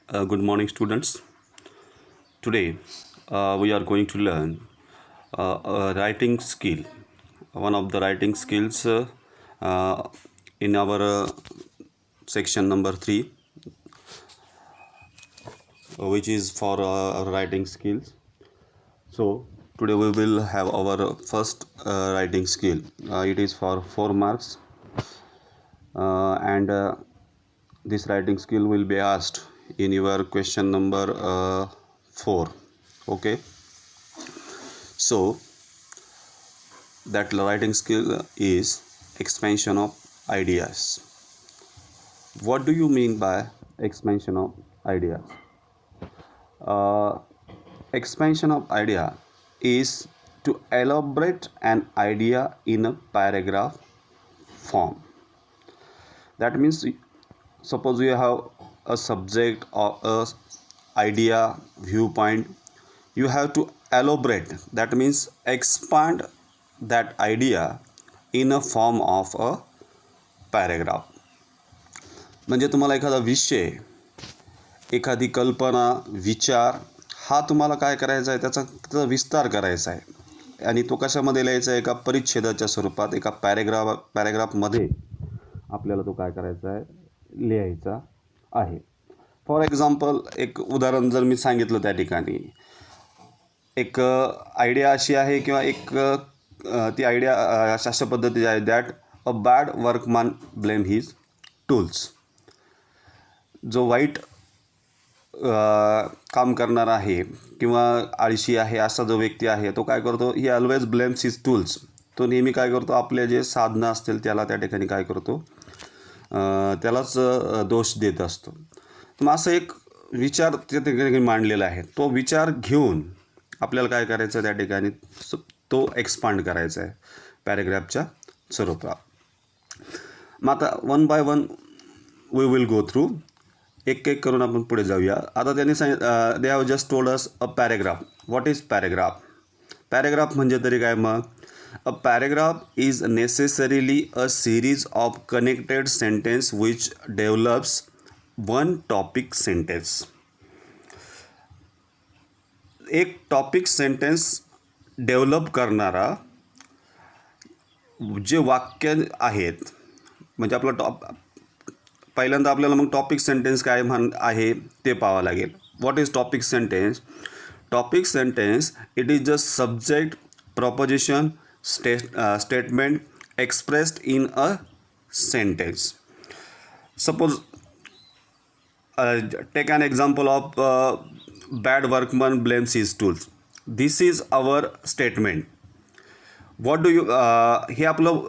Good morning, students. Today, we are going to learn a writing skill. One of the writing skills uh, in our section number 3, which is for writing skills. So, today we will have our first writing skill. It is for 4 marks, and this writing skill will be asked in your question number 4. Okay, so that writing skill is expansion of ideas. What do you mean by expansion of ideas? uh, Expansion of idea is to elaborate an idea in a paragraph form. That means, suppose you have a subject or a idea, viewpoint, you have to elaborate, that means expand that idea in a form of a paragraph. म्हणजे तुम्हाला एखादा विषय, एखादी कल्पना, विचार हा तुम्हाला काय करायचा आहे, त्याचा विस्तार करायचा आहे आणि तो कशामध्ये लिहायचा आहे, एका परिच्छेदाच्या स्वरूपात, एका पॅरेग्राफमध्ये आपल्याला तो काय करायचा आहे, लिहायचा आहे. फॉर एक्झाम्पल, एक उदाहरण जर मी सांगितलं, त्या ठिकाणी एक आयडिया अशी आहे किंवा एक ती आयडिया अशा पद्धतीची आहे, that a bad workman blame his tools. जो वाईट काम करणार आहे किंवा आळशी आहे असा जो व्यक्ती आहे, तो काय करतो, ही ऑलवेज ब्लेम्स हिज टूल्स. तो नेहमी काय करतो, आपले जे साधनं असतील त्याला त्या ठिकाणी काय करतो, त्यालाच दोष देत असतो. मग असं एक विचार त्या ठिकाणी मांडलेला आहे. तो विचार घेऊन आपल्याला काय करायचं, त्या ठिकाणी तो एक्सपांड करायचा आहे पॅरेग्राफच्या स्वरूपात. मग आता one by one we will go through, एक एक करून आपण पुढे जाऊया. आता त्यांनी they have just told us a paragraph. What is paragraph? Paragraph म्हणजे तरी काय मग? A paragraph is necessarily a series of connected sentence which develops one topic sentence. एक टॉपिक सेंटेन्स डेव्हलप करणारा जे वाक्य आहेत, म्हणजे आपलं पहिल्यांदा आपल्याला मग टॉपिक सेंटेन्स काय आहे ते पाहावं लागेल. What is topic sentence? Topic sentence it is the subject, proposition, statement expressed in a sentence. Suppose take an example of bad workman blames his tools. This is our statement. What do you हे आपलं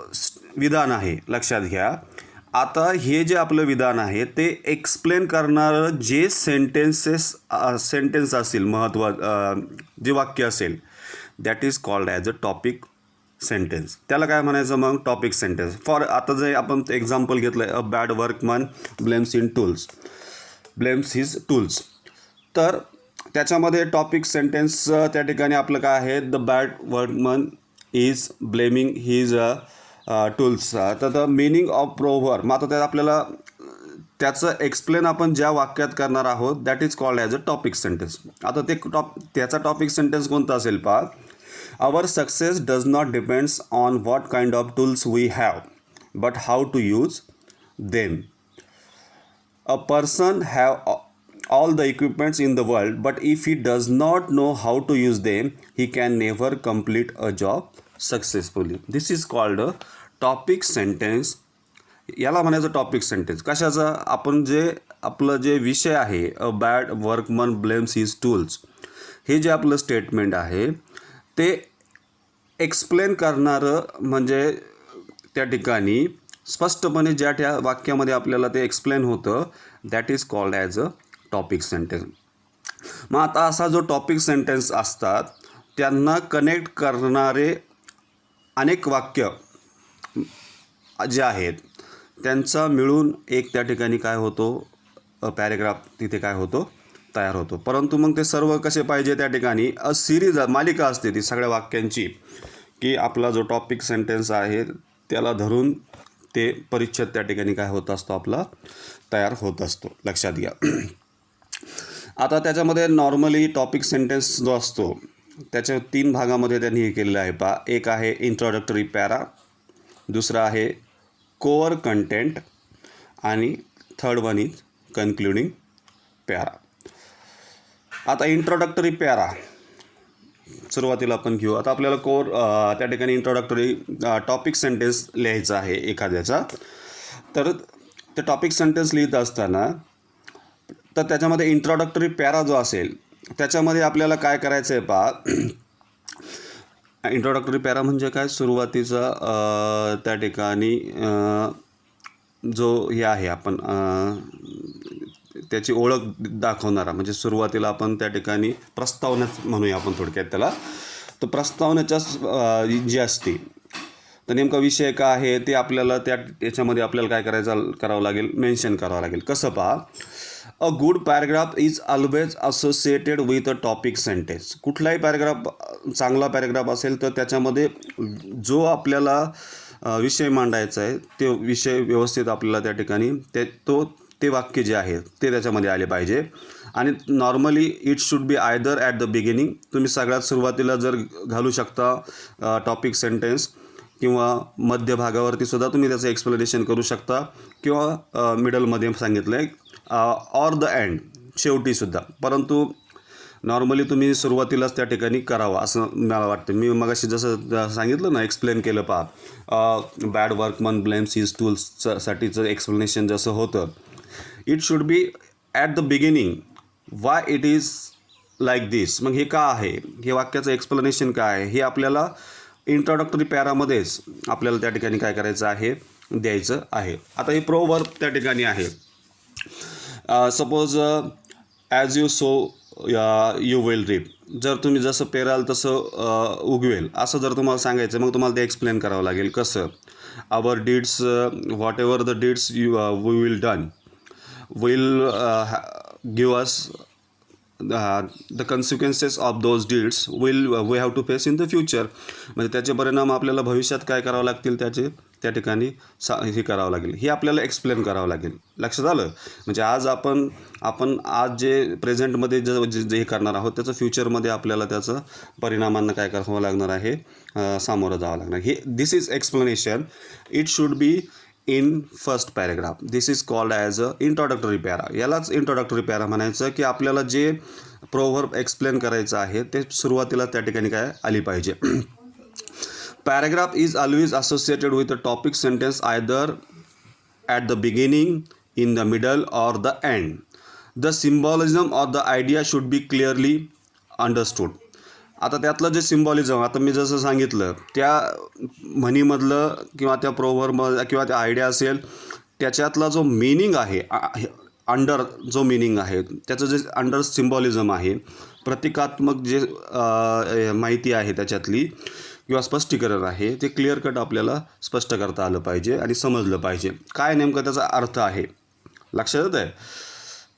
विधान आहे, लक्षात घ्या. आता हे जे आपलं विधान आहे ते एक्सप्लेन करणारं जे सेंटेन्स असेल, जे वाक्य असेल, that is called as a topic sentence. त्याला काय म्हणायचं मग? Topic sentence. फॉर आता जे आपण एक्झाम्पल घेतलं आहे, a bad workman blames his tools, तर त्याच्यामध्ये टॉपिक सेंटेन्स त्या ठिकाणी आपलं काय आहे, the bad workman is blaming his tools. तर द मिनिंग ऑफ प्रोव्हर. मग आता त्यात आपल्याला त्याचं एक्सप्लेन आपण ज्या वाक्यात करणार आहोत, that is called as a topic sentence. आता त्याचा टॉपिक सेंटेन्स कोणता असेल पहा. Our success does not depends on what kind of tools we have, but how to use them. A person have all the equipments in the world, but if he does not know how to use them, he can never complete a job successfully. This is called a topic sentence. याला म्हणायचं topic sentence. कशाचा? आपण आपलं जे विषय आहे, a bad workman blames his tools, हे जे आपलं स्टेटमेंट आहे ते एक्सप्लेन करणारं, म्हणजे त्या ठिकाणी स्पष्टपणे ज्या वाक्यामध्ये आपल्याला ते एक्सप्लेन होतं, that is called as a topic sentence. मग आता असा जो टॉपिक सेंटेन्स असतात, त्यांना कनेक्ट करणारे अनेक वाक्य जे आहेत त्यांचा मिळून एक त्या ठिकाणी काय होतो, पॅरेग्राफ तिथे काय होतो, तयार होतो. परंतु मग ते सर्व कसे पाहिजे, त्या ठिकाणी अ सिरीज, मालिका असते ती सगळ्या वाक्यांची, की आपला जो टॉपिक सेंटेन्स आहे त्याला धरून ते परिच्छेद त्या ठिकाणी काय होत असतो, आपला तयार होत असतो. लक्षात घ्या. आता त्याच्यामध्ये नॉर्मली टॉपिक सेंटेन्स जो असतो त्याच्या 3 भागामध्ये त्यांनी हे केलेलं आहे पहा. एक आहे इंट्रोडक्टरी पॅरा, दुसरा आहे कोअर कंटेंट आणि third one is concluding para. आता इंट्रोडक्टरी पॅरा सुरुवातीला आपण घेऊ. आता आपल्याला त्या ठिकाणी इंट्रोडक्टरी टॉपिक सेंटेन्स लिहायचा आहे एखाद्याचा. तर ते टॉपिक सेंटेन्स लिहित असताना तर त्याच्यामध्ये इंट्रोडक्टरी पॅरा जो असेल त्याच्यामध्ये आपल्याला काय करायचं आहे पहा. इंट्रोडक्टरी पॅरा म्हणजे काय, सुरुवातीचा त्या ठिकाणी जो हे आहे आपण त्याची ओळख दाखवणारा, म्हणजे सुरुवातीला आपण त्या ठिकाणी प्रस्तावना म्हणूया आपण थोडक्यात त्याला. तर प्रस्तावनेच्या जी असते तर नेमका विषय काय आहे ते आपल्याला त्याच्यामध्ये आपल्याला काय करावं लागेल, मेन्शन करावं लागेल. कसं पहा, a good paragraph is always associated with a topic sentence. कुठलाही पॅराग्राफ चांगला पॅराग्राफ असेल तर त्याच्यामध्ये जो आपल्याला विषय मांडायचा आहे ते विषय व्यवस्थित आपल्याला त्या ठिकाणी ते वाक्य जे आहे ते त्याच्यामध्ये आले पाहिजे. आणि normally it should B either at the beginning, तुम्ही सगळ्यात सुरुवातीला जर घालू शकता टॉपिक सेंटेन्स, किंवा मध्यभागावरती सुद्धा तुम्ही त्याचं एक्सप्लेनेशन करू शकता, किंवा मिडलमध्ये सांगितलं आहे ऑर द एंड, शेवटीसुद्धा. परंतु नॉर्मली तुम्ही सुरुवातीलाच त्या ठिकाणी करावं असं मला वाटतं. मी मगाशी जसं सांगितलं ना, एक्सप्लेन केलं पहा, बॅड वर्कमन ब्लेम्स हिज टूल्ससाठीचं एक्सप्लेनेशन जसं होतं, it should be at the beginning why it is like this. मग हे का आहे, हे वाक्याचं एक्सप्लेनेशन काय आहे हे आपल्याला इंट्रोडक्टरी पॅरामध्येच आपल्याला त्या ठिकाणी काय करायचं आहे, द्यायचं आहे. आता हे प्रोवर्ब त्या ठिकाणी आहे. Suppose as you sow you will reap. जर तुम्ही जसं पेराल तसं उगवेल असं जर तुम्हाला सांगायचं, मग तुम्हाला ते एक्सप्लेन करावं लागेल. कसं, our deeds, whatever the deeds we will done will give us the consequences of those deeds will we have to face in the future. म्हणजे त्याचे परिणाम आपल्याला भविष्यात काय करावं लागतील त्याचे त्या ठिकाणी हे करावं लागेल, हे आपल्याला एक्सप्लेन करावं लागेल. लक्षात आलं. म्हणजे आज आपण आज जे प्रेझेंटमध्ये जे हे करणार आहोत त्याचं फ्युचरमध्ये आपल्याला त्याचं परिणामांना काय करावं लागणार आहे, सामोरं जावं लागणार. This is explanation. It should be in first paragraph. This is called as a introductory para. यालाच इंट्रोडक्टरी पॅरा म्हणायचं, की आपल्याला जे प्रोव्हर्ब एक्सप्लेन करायचं आहे ते सुरुवातीला त्या ठिकाणी काय आली पाहिजे. Paragraph is always associated with a topic sentence either at the beginning, in the middle or the end. The symbolism of the idea should be clearly understood. आता त्यातलं जे सिम्बॉलिझम, आता मी जसं सांगितलं त्या म्हणीमधलं किंवा त्या प्रोव्हर्बमधलं किंवा त्या आयडिया असेल त्याच्यातला जो मिनिंग आहे, अंडर जो मिनिंग आहे त्याचं जे अंडर सिम्बॉलिझम आहे, प्रतिकात्मक जे माहिती आहे त्याच्यातली किंवा स्पष्टीकरण आहे ते क्लिअर कट आपल्याला स्पष्ट करता आलं पाहिजे आणि समजलं पाहिजे काय नेमकं त्याचा अर्थ आहे. लक्षात येत आहे.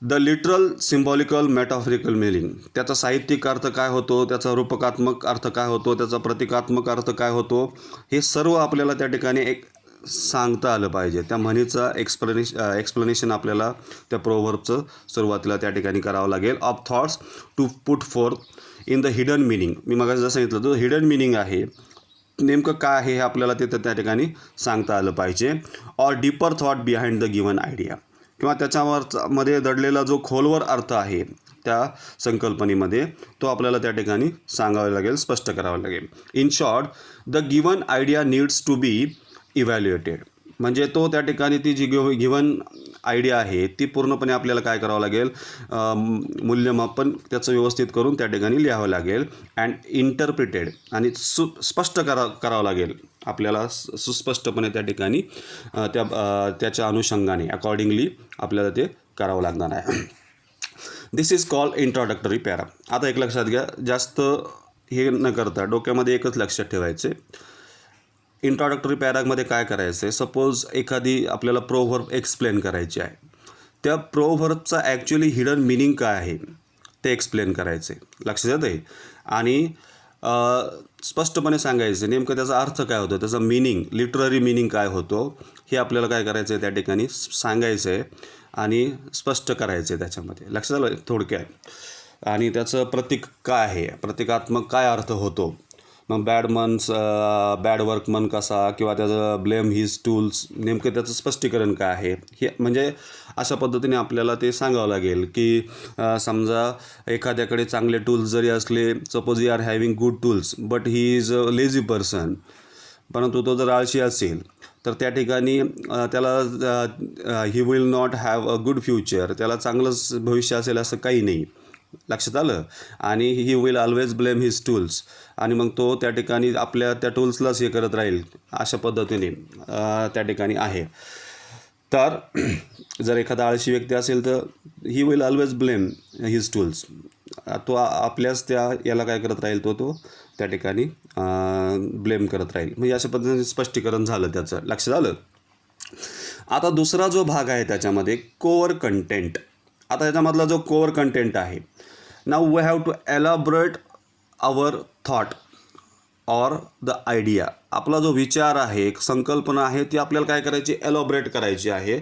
The literal symbolical metaphorical meaning, त्याचा साहित्यिक अर्थ काय होतो, त्याचा रूपकात्मक अर्थ काय होतो, त्याचा प्रतिकात्मक अर्थ काय होतो, हे सर्व आपल्याला त्या ठिकाणी एक सांगता आलं पाहिजे. त्या म्हणीचा एक्सप्लेनेशन आपल्याला त्या प्रोव्हर्बचं सुरुवातीला त्या ठिकाणी करावं लागेल. Of thoughts to put forth in the hidden meaning. मी मग जसं सांगितलं जो हिडन मिनिंग आहे नेमकं काय आहे हे आपल्याला तिथं त्या ठिकाणी सांगता आलं पाहिजे. Or deeper thought behind the given idea, किंवा त्याच्यामध्ये दडलेला जो खोलवर अर्थ आहे त्या संकल्पनेमध्ये तो आपल्याला त्या ठिकाणी सांगावं लागेल, स्पष्ट करावं लागेल. In short, the given idea needs to be evaluated. म्हणजे तो त्या ठिकाणी ती जी गिवन आयडिया आहे ती पूर्णपणे आपल्याला काय करावं लागेल, मूल्यमापन त्याचं व्यवस्थित करून त्या ठिकाणी लिहावं लागेल. अँड इंटरप्रिटेड, आणि स्पष्ट करावं लागेल आपल्याला, सुस्पष्टपणे त्या ठिकाणी त्याच्या अनुषंगाने अकॉर्डिंगली आपल्याला ते करावं लागणार आहे. दिस इज कॉल्ड इंट्रोडक्टरी पॅरा. आता एक लक्षात घ्या, जास्त हे न करता डोक्यामध्ये एकच लक्षात ठेवायचे. इंट्रोडक्टरी पॅरामध्ये काय करायचं आहे, सपोज एखादी आपल्याला प्रोव्हर्ब एक्सप्लेन करायची आहे, त्या प्रोव्हर्बचा ॲक्च्युली हिडन मिनिंग काय आहे ते एक्सप्लेन करायचं आहे. लक्षात येत आहे. आणि स्पष्टपणे सांगायचं नेमकं त्याचा अर्थ काय होतो, त्याचा मीनिंग, लिटररी मीनिंग काय होतो हे आपल्याला काय करायचं आहे त्या ठिकाणी सांगायचं आहे आणि स्पष्ट करायचं आहे त्याच्यामध्ये. लक्षात आलं थोडक्यात. आणि त्याचं प्रतीक काय आहे, प्रतिकात्मक काय अर्थ होतो. मग बॅड वर्कमन कसा किंवा त्याचं ब्लेम हिज टूल्स, नेमकं त्याचं स्पष्टीकरण काय आहे हे म्हणजे अशा पद्धतीने आपल्याला ते सांगावं लागेल की समजा एखाद्याकडे चांगले टूल्स जरी असले, suppose you are having good tools but he is a lazy person, परंतु तो जर आळशी असेल तर त्या ठिकाणी त्याला he will not have a good future, त्याला चांगलंच भविष्य असेल असं काही नाही. लक्षात आलं. आणि he will always blame his tools, आणि मग तो त्या ठिकाणी आपल्या त्या टूल्सलाच हे करत राहील अशा पद्धतीने त्या ठिकाणी आहे. तर जर एखादा आळशी व्यक्ती असेल तर he will always blame his tools, तो आपल्याच याला काय करत राहील, तो त्या ठिकाणी ब्लेम करत राहील. म्हणजे अशा पद्धतीने स्पष्टीकरण झालं त्याचं. लक्षात आलं. आता दुसरा जो भाग आहे त्याच्यामध्ये कोअर कंटेंट. आता याच्यामधला जो कोअर कंटेंट आहे, now we have to elaborate our thought or the idea. आपला जो विचार आहे, एक संकल्पना आहे, ती आपल्याला काय करायची, एलॉबरेट करायची आहे,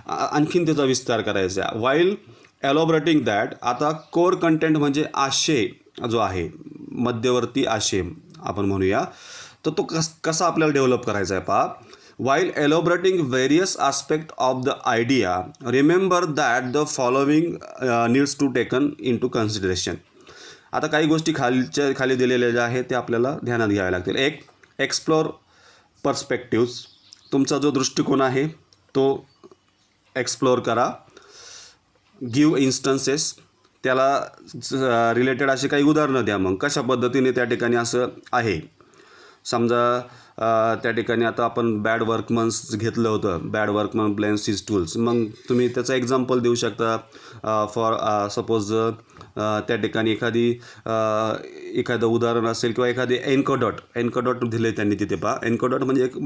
आणखीन त्याचा विस्तार करायचा आहे. वाईल एलॉबरेटिंग दॅट, आता कोअर कंटेंट म्हणजे आशय जो आहे, मध्यवर्ती आशय आपण म्हणूया, तर तो कसा आपल्याला डेव्हलप करायचा आहे पहा. While elaborating various aspects of the idea, remember that the following needs to taken into consideration. आता काही गोष्टी खाली दिलेल्या ज्या आहेत त्या आपल्याला ध्यानात घ्याव्या लागतील. एक, एक्सप्लोर पर्स्पेक्टिव्स, तुमचा जो दृष्टिकोन आहे तो एक्सप्लोर करा. गिव्ह इन्स्टन्सेस, त्याला रिलेटेड अशी काही उदाहरणं द्या. मग कशा पद्धतीने त्या ठिकाणी असं आहे. समजा त्या ठिकाणी आता आपण बॅड वर्कमन्स घेतलं होतं, bad workman blames his tools, मग तुम्ही त्याचं एक्झाम्पल देऊ शकता. फॉर सपोज त्या ठिकाणी एखादं उदाहरण असेल किंवा एखादी एन्कोडॉट दिले त्यांनी तिथे पहा. एन्कोडॉट म्हणजे एक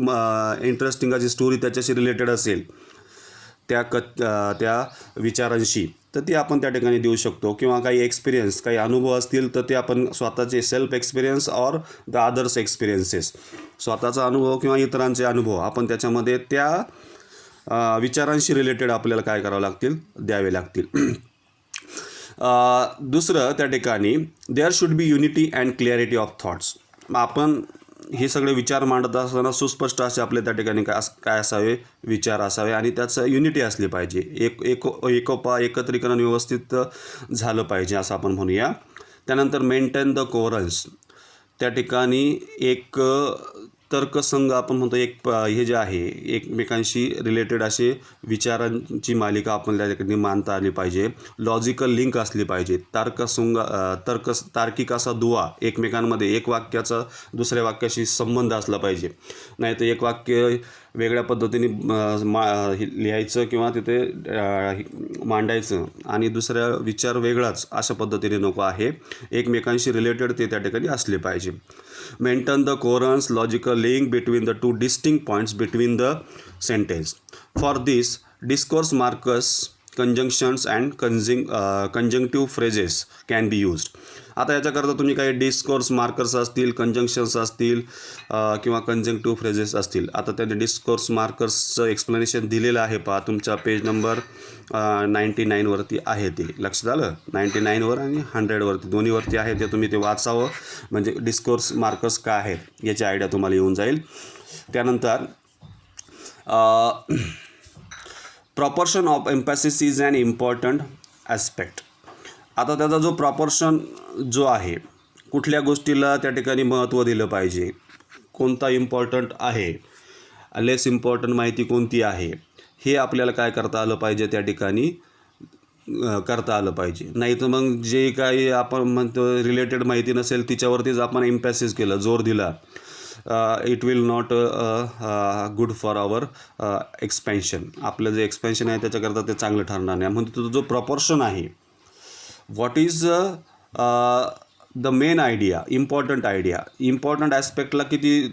इंटरेस्टिंग अशी स्टोरी त्याच्याशी रिलेटेड असेल त्या विचारांशी, तर ती आपण त्या ठिकाणी देऊ शकतो. किंवा काही एक्सपिरियन्स, काही अनुभव असतील तर ते आपण स्वतःचे self experience or the others experiences, स्वतःचा अनुभव किंवा इतरांचे अनुभव आपण त्याच्यामध्ये त्या विचारांशी रिलेटेड आपल्याला काय करावं लागतील, द्यावे लागतील. दुसरं त्या ठिकाणी there should be unity and clarity of thoughts. आपण हे सगळे विचार मांडत असताना सुस्पष्ट असे आपले त्या ठिकाणी काय असावे, विचार असावे, आणि त्याचं युनिटी असली पाहिजे, एकत्रीकरण व्यवस्थित झालं पाहिजे असं आपण म्हणूया. त्यानंतर मेंटेन द कोहरन्स, त्या ठिकाणी एक तर्कसंग आपण म्हणतो, हे जे आहे एकमेकांशी रिलेटेड असे विचारांची मालिका आपण त्या ठिकाणी मांडता आली पाहिजे. लॉजिकल लिंक असली पाहिजे. तार्किक असा दुवा एकमेकांमध्ये, एक वाक्याचा दुसऱ्या वाक्याशी संबंध असला पाहिजे. नाही तर एक वाक्य वेगळ्या पद्धतीने लिहायचं किंवा तिथे मांडायचं आणि दुसरा विचार वेगळाच अशा पद्धतीने नको आहे. एकमेकांशी रिलेटेड ते त्या ठिकाणी असले पाहिजे. Maintain the coherence, logical link between the two distinct points between the sentence. For this discourse markers, conjunctions and conjunctive phrases can be used. आता याच्याकरता तुम्ही काही डिस्कोर्स मार्कर्स असतील, कंजंक्शन्स असतील किंवा कंजंक्टिव्ह फ्रेजेस असतील. आता त्याने डिस्कोर्स मार्कर्सचं एक्सप्लेनेशन दिलेलं आहे पहा, तुमच्या पेज नंबर 99वरती आहे ते. लक्षात आलं. 99वर आणि 100वरती दोन्हीवरती आहे ते. तुम्ही ते वाचावं म्हणजे डिस्कोर्स मार्कर्स काय आहेत याची आयडिया तुम्हाला येऊन जाईल. त्यानंतर proportion of emphasis is an important aspect. आता त्याचा जो प्रॉपोर्शन जो आहे, कुठल्या गोष्टीला त्या ठिकाणी महत्त्व दिलं पाहिजे, कोणता इम्पॉर्टंट आहे, लेस इम्पॉर्टंट माहिती कोणती आहे, हे आपल्याला काय करता आलं पाहिजे, त्या ठिकाणी करता आलं पाहिजे. नाही तर मग जे काही आपण म्हणतो रिलेटेड माहिती नसेल तिच्यावरतीच आपण एम्पॅसिस केलं, जोर दिला, it will not good for our expansion. आपलं जे एक्सपेन्शन आहे त्याच्याकरता ते चांगलं ठरणार नाही. म्हणजे तो जो प्रॉपोर्शन आहे, what is the main idea, important idea, important ॲस्पेक्टला किती.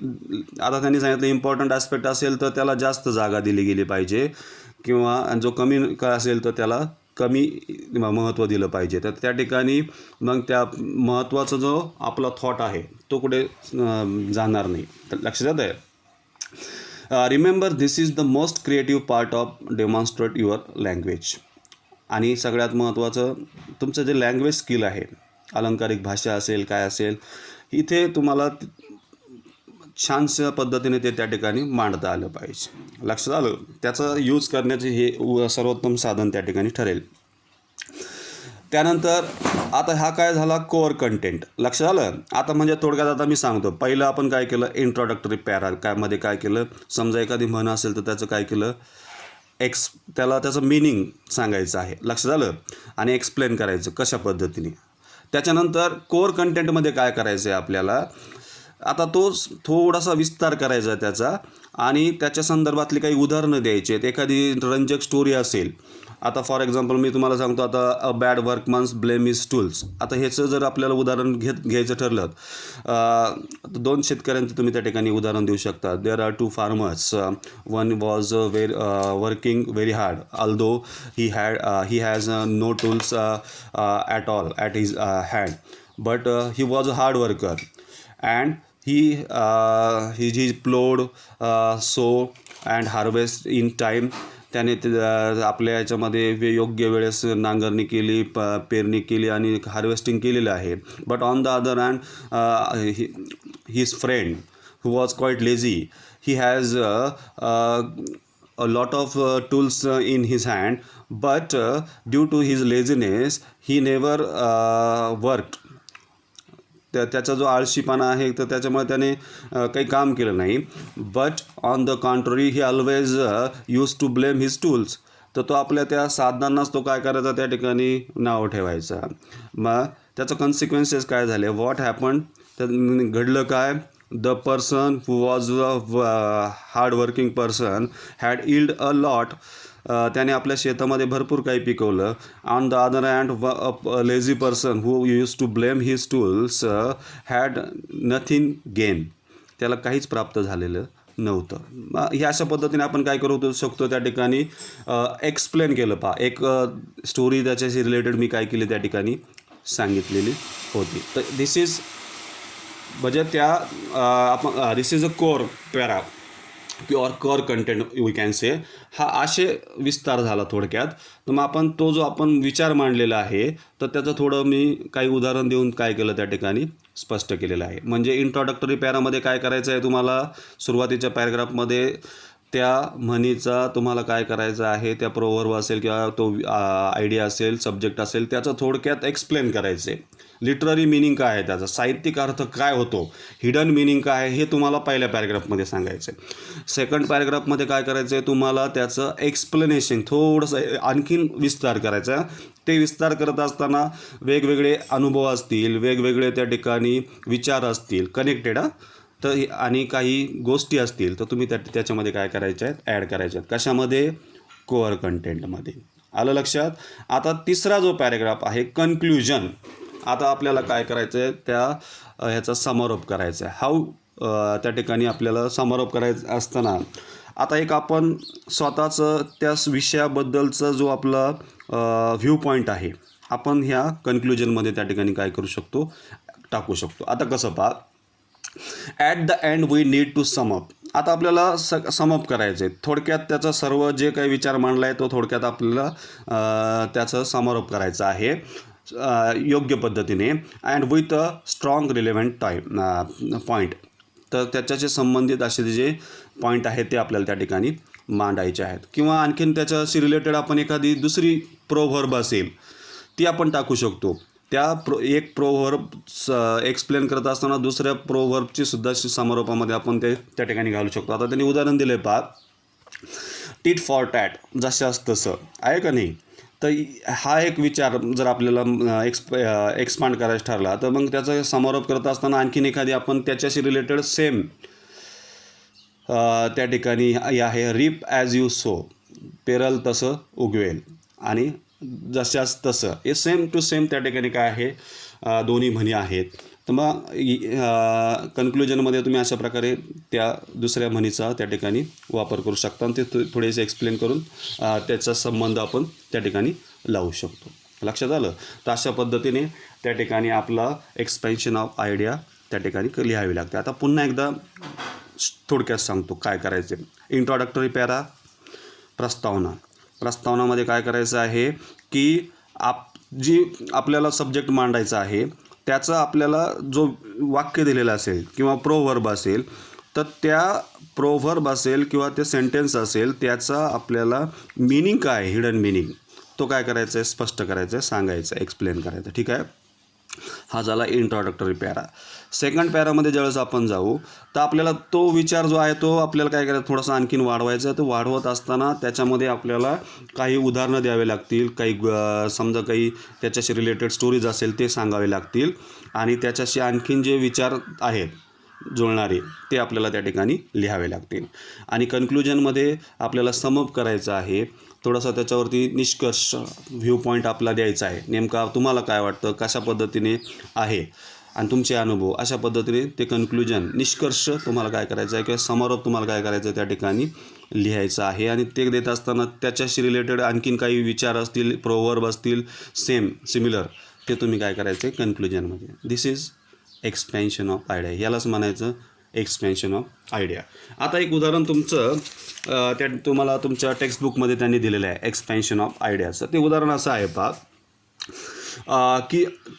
आता त्यांनी सांगितलं इम्पॉर्टंट ॲस्पेक्ट असेल तर त्याला जास्त जागा दिली गेली पाहिजे, किंवा जो कमी असेल तर त्याला कमी महत्त्व दिलं पाहिजे. तर त्या ठिकाणी मग त्या महत्त्वाचा जो आपला थॉट आहे तो कुठे जाणार नाही. तर लक्षात आहे. Remember this is the most creative part of demonstrate your language. आणि सगळ्यात महत्त्वाचं तुमचं जे लँग्वेज स्किल आहे, अलंकारिक भाषा असेल काय असेल, इथे तुम्हाला छानशा पद्धतीने ते त्या ठिकाणी मांडता आलं पाहिजे. लक्षात आलं. त्याचा यूज करण्याचे हे सर्वोत्तम साधन त्या ठिकाणी ठरेल. त्यानंतर आता हा काय झाला कोअर कंटेंट. लक्षात आलं. आता म्हणजे थोडक्यात आता मी सांगतो. पहिलं आपण काय केलं इंट्रोडक्टरी पॅरा मध्ये काय केलं, समजा एखादी म्हण असेल तर त्याचं काय केलं त्याला त्याचं मीनिंग सांगायचं आहे. लक्षात आलं. आणि एक्सप्लेन करायचं कशा पद्धतीने. त्याच्यानंतर कोअर कंटेंटमध्ये काय करायचं आहे आपल्याला, आता तो थोडासा विस्तार करायचा आहे त्याचा आणि त्याच्या संदर्भातली काही उदाहरणं द्यायची आहेत. एखादी रंजक स्टोरी असेल, आता फॉर एक्झाम्पल मी तुम्हाला सांगतो आता a bad workman's blame is tools. आता ह्याचं जर आपल्याला उदाहरण घ्यायचं ठरलं, 2 शेतकऱ्यांचं तुम्ही त्या ठिकाणी उदाहरण देऊ शकता. There are 2 farmers. One was working very hard although he has no tools at all at his hand, but he was a hard worker and he plowed, sow and harvest in time. त्याने आपल्या याच्यामध्ये योग्य वेळेस नांगरणी केली, पेरणी केली आणि हार्वेस्टिंग केलेलं आहे. But on the other hand his friend who was quite lazy, he has a lot of tools in his hand, but due to his laziness he never worked. त्याचा जो आळशीपणा आहे तर त्याच्यामुळे त्याने काही काम केलं नाही. But on the contrary he always use to blame his tools. तर तो आपल्या त्या साधनांनाच तो काय करायचा त्या ठिकाणी नाव ठेवायचा. मग त्याचं कॉन्सिक्वेन्सेस काय झाले, व्हॉट हॅपन, तर घडलं काय, the person who was a hard working person had yield a lot. त्याने आपल्या शेतामध्ये भरपूर काही पिकवलं. On the other hand a lazy person who use to blame his tools had nothing gain. त्याला काहीच प्राप्त झालेलं नव्हतं. हे अशा पद्धतीने आपण काय करू शकतो त्या ठिकाणी एक्सप्लेन केलं. एक स्टोरी त्याच्याशी रिलेटेड मी काय केली त्या ठिकाणी सांगितलेली होती. तर दिस इज म्हणजे त्या आपण this is a core para किंवा core content we can say. हा असे विस्तार झाला थोडक्यात. तर मग आपण तो जो आपण विचार मांडलेला आहे तर त्याचं थोडं मी काही उदाहरण देऊन काय केलं त्या ठिकाणी स्पष्ट केलेलं आहे. म्हणजे इंट्रोडक्टरी पॅरामध्ये काय करायचं आहे तुम्हाला, सुरुवातीच्या पॅराग्राफमध्ये त्या म्हणीचा तुम्हाला काय करायचं आहे, त्या प्रोव्हर्ब असेल किंवा तो आयडिया असेल, सब्जेक्ट असेल, त्याचं थोडक्यात एक्सप्लेन करायचं आहे. लिटररी मिनिंग काय आहे, त्याचा साहित्यिक अर्थ काय होतो, हिडन मिनिंग काय आहे हे तुम्हाला पहिल्या पॅराग्राफमध्ये सांगायचं आहे. सेकंड पॅराग्राफमध्ये काय करायचं आहे तुम्हाला त्याचं एक्सप्लेनेशन थोडंसं आणखीन विस्तार करायचा. ते विस्तार करत असताना वेगवेगळे अनुभव असतील, वेगवेगळे त्या ठिकाणी विचार असतील कनेक्टेड तर आणि काही गोष्टी असतील तर तुम्ही त्याच्यामध्ये काय करायच्या आहेत ॲड करायच्या आहेत. कशामध्ये, कोअर कंटेंटमध्ये. आलं लक्षात. आता तिसरा जो पॅराग्राफ आहे कन्क्ल्युजन. आता आपल्याला काय करायचं आहे त्या ह्याचा समारोप करायचा आहे. हाऊ त्या ठिकाणी आपल्याला समारोप करायचं असताना आता एक आपण स्वतःचं त्या विषयाबद्दलचा जो आपला व्ह्यू पॉईंट आहे आपण ह्या कन्क्ल्युजनमध्ये त्या ठिकाणी काय करू शकतो टाकू शकतो. आता कसं पहा, at the end we need to sum up. आता आपल्याला समअप करायचं आहे. थोडक्यात त्याचा सर्व जे काही विचार मांडला आहे तो थोडक्यात आपल्याला त्याचं समारोप करायचं आहे योग्य पद्धतीने and with a strong relevant point. तर त्याच्याशी संबंधित असे जे पॉईंट आहेत ते आपल्याला त्या ठिकाणी मांडायचे आहेत. किंवा आणखीन त्याच्याशी रिलेटेड आपण एखादी दुसरी प्रोव्हर्ब असेल ती आपण टाकू शकतो. एक प्रोव्हर्ब एक्सप्लेन करत असताना दुसऱ्या प्रोव्हर्बची सुद्धा समारोपामध्ये आपण ते त्या ठिकाणी घालू शकतो. आता त्यांनी उदाहरण दिलं आहे पहा, टिट फॉर टॅट, जशास तसं आहे का नाही. तर हा एक विचार जर आपल्याला एक्सपांड करायचा ठरला तर मग त्याचा समारोप करत असताना आणखीन एखादी आपण त्याच्याशी रिलेटेड सेम त्या ठिकाणी आहे रिप ॲज यू सो, पेरल तसं उगवेल आणि जशास तसं, हे सेम टू सेम त्या ठिकाणी काय आहे दोन्ही म्हणी आहेत. तर मग कन्क्ल्युजनमध्ये तुम्ही अशा प्रकारे त्या दुसऱ्या म्हणीचा त्या ठिकाणी वापर करू शकता आणि ते थोडेसे एक्सप्लेन करून त्याचा संबंध आपण त्या ठिकाणी लावू शकतो. लक्षात आलं. तर अशा पद्धतीने त्या ठिकाणी आपला एक्सपेन्शन ऑफ आयडिया त्या ठिकाणी लिहावी लागते. आता पुन्हा एकदा थोडक्यात सांगतो काय करायचे. इंट्रोडक्टरी पॅरा, प्रस्तावनामध्ये काय करायचं आहे की जी आपल्याला सब्जेक्ट मांडायचा आहे त्याचा आपल्याला जो वाक्य दिलेलं असेल किंवा प्रोव्हर्ब असेल तर त्या प्रोव्हर्ब असेल किंवा ते सेंटेन्स असेल त्याचा आपल्याला मीनिंग काय आहे, हिडन मीनिंग, तो काय करायचं आहे, स्पष्ट करायचं आहे, सांगायचं आहे, एक्सप्लेन करायचं. ठीक आहे. हा झाला इंट्रोडक्टरी पॅरा. सेकंड पॅरामध्ये ज्यावेळेस आपण जाऊ तर आपल्याला तो विचार जो आहे तो आपल्याला काय करायचं, थोडासा आणखीन वाढवायचा आहे. तो वाढवत असताना त्याच्यामध्ये आपल्याला काही उदाहरणं द्यावे लागतील, काही समजा काही त्याच्याशी रिलेटेड स्टोरीज असेल ते सांगावे लागतील आणि त्याच्याशी आणखीन जे विचार आहेत जुळणारे ते आपल्याला त्या ठिकाणी लिहावे लागतील. आणि कन्क्लुजनमध्ये आपल्याला समअप करायचं आहे, थोडासा त्याच्यावरती निष्कर्ष व्ह्यू पॉईंट आपला द्यायचा आहे. नेमका तुम्हाला काय वाटतं, कशा पद्धतीने आहे आणि तुमचे अनुभव, अशा पद्धतीने ते कन्क्लुजन निष्कर्ष तुम्हाला काय करायचं आहे किंवा समरअप तुम्हाला काय करायचं आहे त्या ठिकाणी लिहायचं आहे. आणि ते देत असताना त्याच्याशी रिलेटेड आणखीन काही विचार असतील, प्रोव्हर्ब असतील सिमिलर, ते तुम्ही काय करायचं आहे कन्क्लुजनमध्ये. दिस इज एक्सपेन्शन ऑफ आयडिया. यालाच म्हणायचं एक्सपेन्शन ऑफ आयडिया. आता एक उदाहरण तुमचं त्या तुम्हाला तुमच्या टेक्स्टबुकमध्ये त्यांनी दिलेलं आहे एक्सपेन्शन ऑफ आयडियाचं. ते उदाहरण असं आहे पहा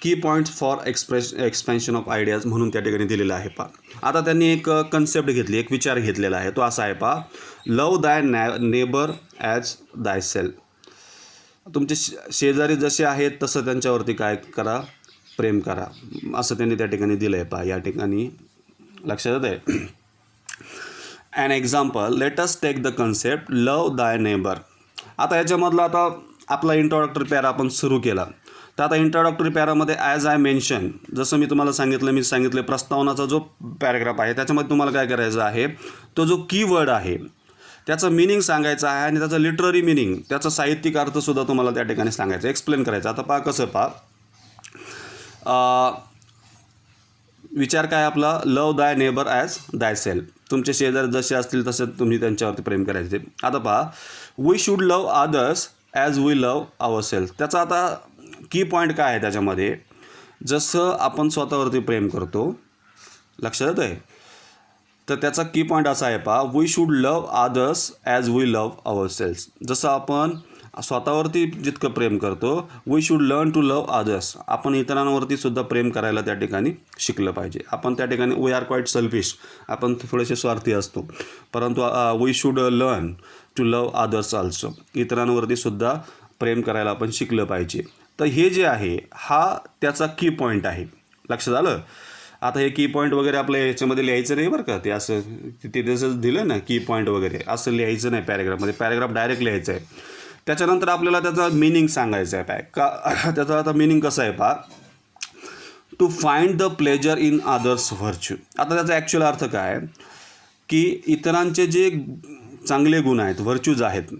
की points for expansion of ideas म्हणून त्या ठिकाणी दिलेलं आहे पहा. आता त्यांनी एक कन्सेप्ट घेतली, एक विचार घेतलेला आहे. तो असा आहे पहा, लव दाय नेबर ॲज दाय सेल्फ. तुमचे शेजारी जसे आहेत तसं त्यांच्यावरती काय करा, प्रेम करा, असं त्यांनी त्या ठिकाणी दिलं आहे पहा. या ठिकाणी लक्षात येत आहे. An example, let us take the concept love thy neighbour. आता याच्यामधला आता आपला इंट्रोडक्टरी पॅरा आपण सुरू केला. तर आता इंट्रोडक्टरी पॅरामध्ये ॲज आय मेन्शन, जसं मी तुम्हाला सांगितलं प्रस्तावनाचा जो पॅराग्राफ आहे त्याच्यामध्ये तुम्हाला काय करायचं आहे, तो जो कीवर्ड आहे त्याचं मिनिंग सांगायचं आहे आणि त्याचं लिटररी मिनिंग, त्याचा साहित्यिक अर्थसुद्धा तुम्हाला त्या ठिकाणी सांगायचं, एक्सप्लेन करायचं. आता पहा कसं पहा, विचार काय आपला, लव दाय नेबर ॲज दाय सेल्फ. तुमचे शेजारी जसे असतील तसे तुम्ही त्यांच्यावरती प्रेम करायचे. आता पहा, we should love others as we love our self. त्याचा आता की पॉईंट काय आहे त्याच्यामध्ये, जसं आपण स्वतःवरती प्रेम करतो, लक्षात येत आहे, तर त्याचा की पॉईंट असा आहे पहा, we should love others as we love our self. जसं आपण स्वतःवरती जितकं प्रेम करतो, we should learn to love others. आपण इतरांवरती सुद्धा प्रेम करायला त्या ठिकाणी शिकलं पाहिजे. आपण त्या ठिकाणी वी आर क्वाईट सेल्फिश, आपण थोडेसे स्वार्थी असतो, परंतु we should learn to love others also. इतरांवरती सुद्धा प्रेम करायला आपण शिकलं पाहिजे. तर हे जे आहे हा त्याचा की पॉईंट आहे. लक्षात आलं. आता हे की पॉईंट वगैरे आपल्या ह्याच्यामध्ये लिहायचं नाही बरं का, ते असं तिथे जसं दिलं ना की पॉईंट वगैरे असं लिहायचं नाही पॅरेग्राफमध्ये. पॅरेग्राफ डायरेक्ट लिहायचं आहे. त्याच्यानंतर आपल्याला त्याचा मिनिंग सांगायचं आहे. त्याचा आता मिनिंग कसं आहे पहा, to find the pleasure in others virtue. आता त्याचा ॲक्च्युअल अर्थ काय आहे की इतरांचे जे चांगले गुण आहेत, व्हर्च्यूज आहेत,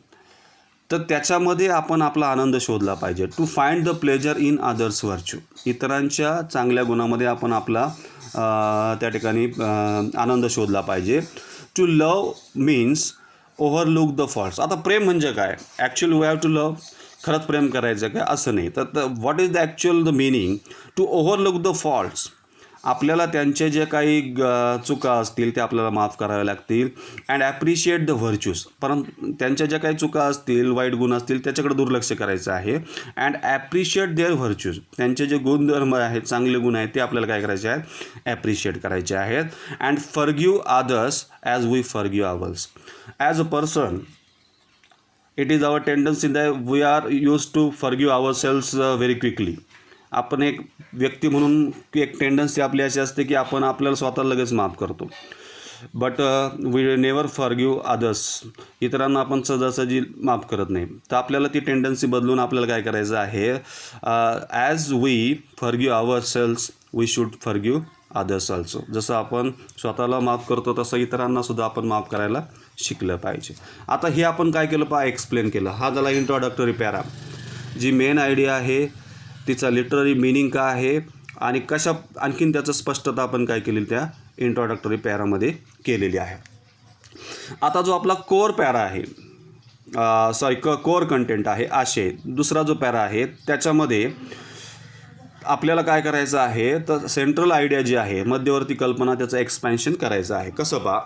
तर त्याच्यामध्ये आपण आपला आनंद शोधला पाहिजे. To find the pleasure in others virtue, इतरांच्या चांगल्या गुणामध्ये आपण आपला त्या ठिकाणी आनंद शोधला पाहिजे. To love means overlook the faults. आता प्रेम म्हणजे काय, actually we have to love, खरंच प्रेम करायचं काय असं नाही. तर what is the actual the meaning, to overlook the faults. आपल्याला त्यांचे जे काही चुका असतील ते आपल्याला माफ कराव्या लागतील. अँड ॲप्रिशिएट द व्हर्च्यूज, परंतु त्यांच्या ज्या काही चुका असतील, वाईट गुण असतील त्याच्याकडे दुर्लक्ष करायचं आहे. अँड ॲप्रिशिएट देअर व्हर्च्यूज, त्यांचे जे गुणधर्म आहेत, चांगले गुण आहेत ते आपल्याला काय करायचे आहेत, ॲप्रिशिएट करायचे आहेत. And forgive others as we forgive ours. As a person it is our tendency that we are use to forgive our selves very quickly. आपण एक व्यक्ती म्हणून एक टेंडन्सी आपली अशी असते की आपण आपल्याला स्वतःला लगेच माफ करतो, but we never forgive others. इतरांना आपण सहजासहजी माफ करत नाही. तर आपल्याला ती टेंडन्सी बदलून आपल्याला काय करायचं आहे, as we forgive our selves we should forgive others also. जसं आपण स्वतःला माफ करतो तसं इतरांनासुद्धा आपण माफ करायला शिकलं पाहिजे. आता हे आपण काय केलं पहा, एक्सप्लेन केलं. हा झाला इंट्रोडक्टरी पॅरा. जी मेन आयडिया आहे तिचा लिटररी मिनिंग काय आहे आणि कशा आणखीन त्याचं स्पष्टता आपण काय केलेली त्या इंट्रोडक्टरी पॅरामध्ये केलेली आहे. आता जो आपला कोर पॅरा आहे, कोर कंटेंट आहे आशय. दुसरा जो पॅरा आहे त्याच्यामध्ये आपल्याला काय करायचं आहे तर सेंट्रल आयडिया जी आहे, मध्यवर्ती कल्पना, त्याचं एक्सपॅन्शन करायचं आहे. कसं पहा,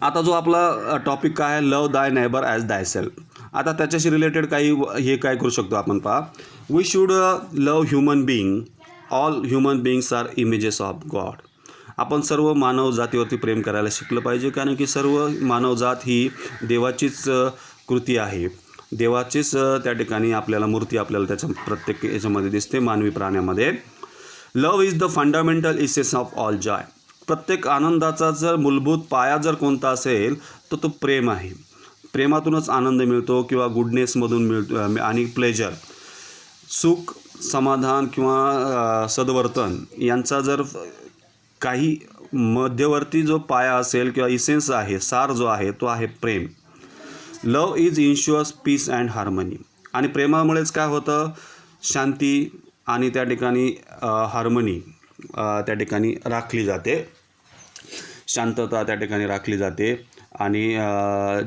आता जो आपला टॉपिक काय आहे, लव दाय नेबर ॲज दाय सेल्फ. आता त्याच्याशी रिलेटेड काही हे काय करू शकतो आपण पहा, we should love human being, all human beings are images of God. आपण सर्व मानव जातीवरती प्रेम करायला शिकलं पाहिजे, कारण की सर्व मानवजात ही देवाचीच कृती आहे. देवाचीच त्या ठिकाणी आपल्याला मूर्ती आपल्याला त्याच्या प्रत्येक याच्यामध्ये दिसते मानवी प्राण्यामध्ये. Love is the fundamental essence of all joy. प्रत्येक आनंदाचा जर मूलभूत पाया जर कोणता असेल तर तो प्रेम आहे. प्रेमातूनच आनंद मिळतो किंवा गुडनेसमधून मिळतो आणि प्लेजर, सुख, समाधान किंवा सद्वर्तन यांचा जर काही मध्यवर्ती जो पाया असेल किंवा इसेन्स आहे, सार जो आहे तो आहे प्रेम. Love is insures peace and harmony. आणि प्रेमामुळेच काय होतं, शांती आणि त्या ठिकाणी हार्मनी त्या ठिकाणी राखली जाते, शांतता त्या ठिकाणी राखली जाते आणि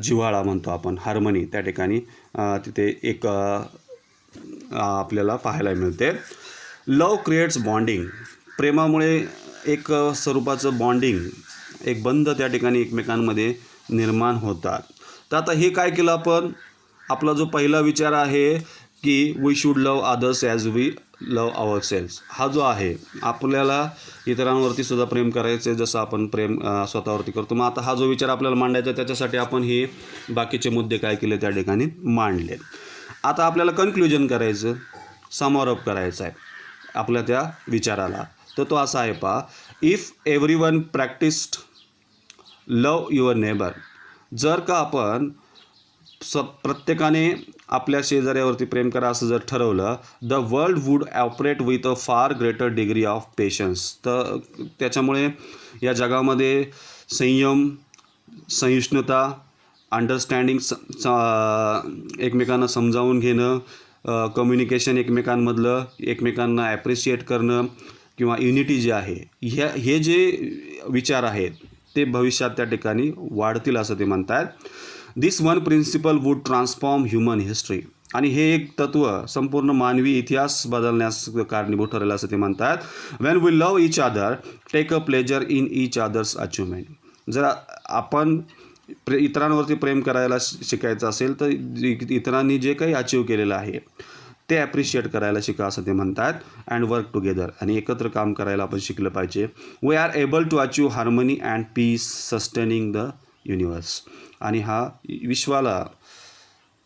जिव्हाळा म्हणतो आपण, हार्मनी त्या ठिकाणी तिथे एक आपल्याला पाहायला मिळते. लव क्रिएट्स बॉन्डिंग. प्रेमामुळे एक स्वरूपाचं बॉन्डिंग, एक बंध त्या ठिकाणी एकमेकांमध्ये निर्माण होतात. तर आता हे काय केलं आपण, आपला जो पहिला विचार आहे की we should love others as we love our selves, हा जो आहे आपल्याला इतरांवरती सुद्धा प्रेम करायचं आहे जसं आपण प्रेम स्वतःवरती करतो. मग आता हा जो विचार आपल्याला मांडायचा, त्याच्यासाठी आपण हे बाकीचे मुद्दे काय केले त्या ठिकाणी मांडले. आता आपल्याला कन्क्लुजन करायचं, समारोप करायचा आहे आपल्या त्या विचाराला. तर तो असा आहे पहा, if everyone practised love your neighbour. जर का आपण प्रत्येकाने आपल्या शेजाऱ्यावरती प्रेम करा असं जर ठरवलं, the world would operate with a far greater degree of patience. तर त्याच्यामुळे या जगामध्ये संयम, सहिष्णुता, अंडरस्टँडिंग, एकमेकांना समजावून घेणं, कम्युनिकेशन एकमेकांमधलं, एकमेकांना ॲप्रिशिएट करणं किंवा युनिटी जी आहे, हे जे विचार आहेत ते भविष्यात त्या ठिकाणी वाढतील असं ते म्हणतात. This one principle would transform human history. आणि हे एक तत्त्व संपूर्ण मानवी इतिहास बदलण्यास कारणीभूत ठरेल असं ते म्हणतात. When we love each other, take a pleasure in each other's achievement. जर आपण इतरांवरती प्रेम करायला शिकायचं असेल तर इतरांनी जे काही अचीव केलेलं आहे ते ॲप्रिशिएट करायला शिका असं ते म्हणतात. And work together. आणि एकत्र काम करायला आपण शिकलं पाहिजे. We are able to achieve harmony and peace sustaining the universe. आणि हा विश्वाला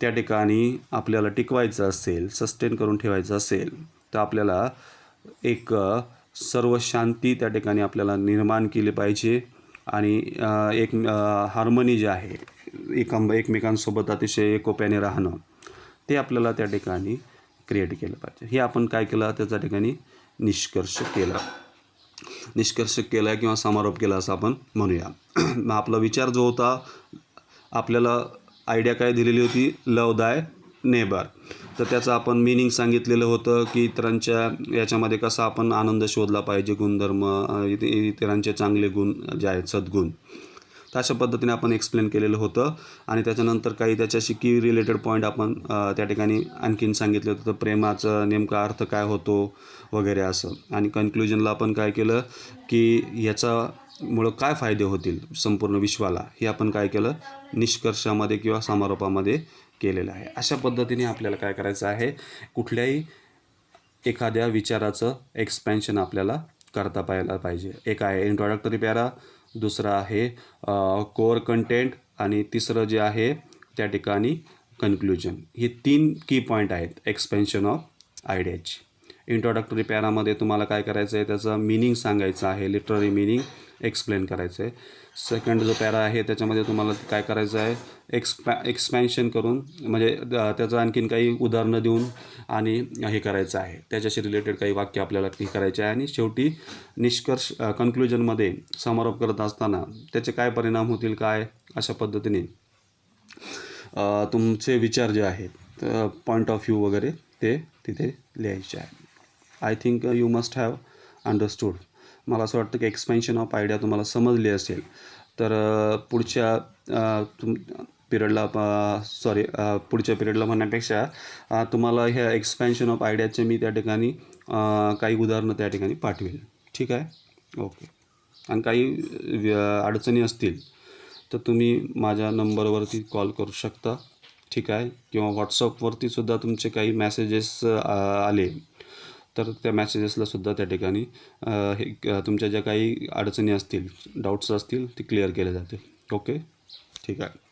त्या ठिकाणी आपल्याला टिकवायचं असेल, सस्टेन करून ठेवायचं असेल तर आपल्याला एक सर्व शांती त्या ठिकाणी आपल्याला निर्माण केली पाहिजे. आणि एक हार्मनी जे आहे, एकमेकांसोबत अतिशय एकोप्याने राहणं, ते आपल्याला त्या ठिकाणी क्रिएट केलं पाहिजे. हे आपण काय केलं, त्याच्या ठिकाणी निष्कर्ष केला किंवा समारोप केला असं आपण म्हणूया. आपला विचार जो होता, आपल्याला आयडिया काय दिलेली होती, लव दाय नेबर. तर त्याचं आपण मिनिंग सांगितलेलं होतं की इतरांच्या याच्यामध्ये कसा आपण आनंद शोधला पाहिजे, गुणधर्म, इतरांचे चांगले गुण जे आहेत, सद्गुण. तर अशा पद्धतीने आपण एक्सप्लेन केलेलं होतं. आणि त्याच्यानंतर काही त्याच्याशी की रिलेटेड पॉईंट आपण त्या ठिकाणी आणखीन सांगितलं होतं. तर प्रेमाचा नेमका अर्थ काय होतो वगैरे असं. आणि कन्क्लुजनला आपण काय केलं की ह्याच्यामुळं काय फायदे होतील संपूर्ण विश्वाला, हे आपण काय केलं, निष्कर्षामध्ये किंवा समारोपामध्ये केलेलं आहे. अशा पद्धतीने आपल्याला काय करायचं आहे, कुठल्याही एखाद्या विचाराचं एक्सपॅन्शन आपल्याला करता पाहिजे. एक आहे इंट्रोडक्टरी पॅरा, दुसरं आहे कोअर कंटेंट, आणि तिसरं जे आहे त्या ठिकाणी कन्क्लुजन. हे 3 की पॉईंट आहेत एक्सपेन्शन ऑफ आयडियाची. इंट्रोडक्टरी पॅरामध्ये तुम्हाला काय करायचं आहे, त्याचं मिनिंग सांगायचं आहे, लिटररी मिनिंग एक्सप्लेन करायचं आहे. सेकंड जो पॅरा आहे त्याच्यामध्ये तुम्हाला काय करायचं आहे, एक्सपॅन्शन करून, म्हणजे त्याचं आणखीन काही उदाहरणं देऊन आणि हे करायचं आहे, त्याच्याशी रिलेटेड काही वाक्य आपल्याला हे करायचे आहे. आणि शेवटी निष्कर्ष, कन्क्लुजनमध्ये समारोप करत असताना त्याचे काय परिणाम होतील, काय अशा पद्धतीने तुमचे विचार जे आहेत, पॉईंट ऑफ व्ह्यू वगैरे ते तिथे लिहायचे आहे. I think you must have understood. मला असं वाटतं की एक्सपेन्शन ऑफ आयडिया तुम्हाला समजली असेल. तर पुढच्या पिरियडला पुढच्या पिरियडला म्हणण्यापेक्षा तुम्हाला ह्या एक्सपॅन्शन ऑफ आयडियाचे मी त्या ठिकाणी काही उदाहरणं त्या ठिकाणी पाठवेल. ठीक आहे, ओके. आणि काही अडचणी असतील तर तुम्ही माझ्या नंबरवरती कॉल करू शकता. ठीक आहे, किंवा व्हॉट्सअपवरती सुद्धा तुमचे काही मेसेजेस आले तर त्या मेसेजेसलासुद्धा त्या ठिकाणी तुमच्या ज्या काही अडचणी असतील, डाऊट्स असतील ते क्लिअर केले जातील. ओके, ठीक आहे.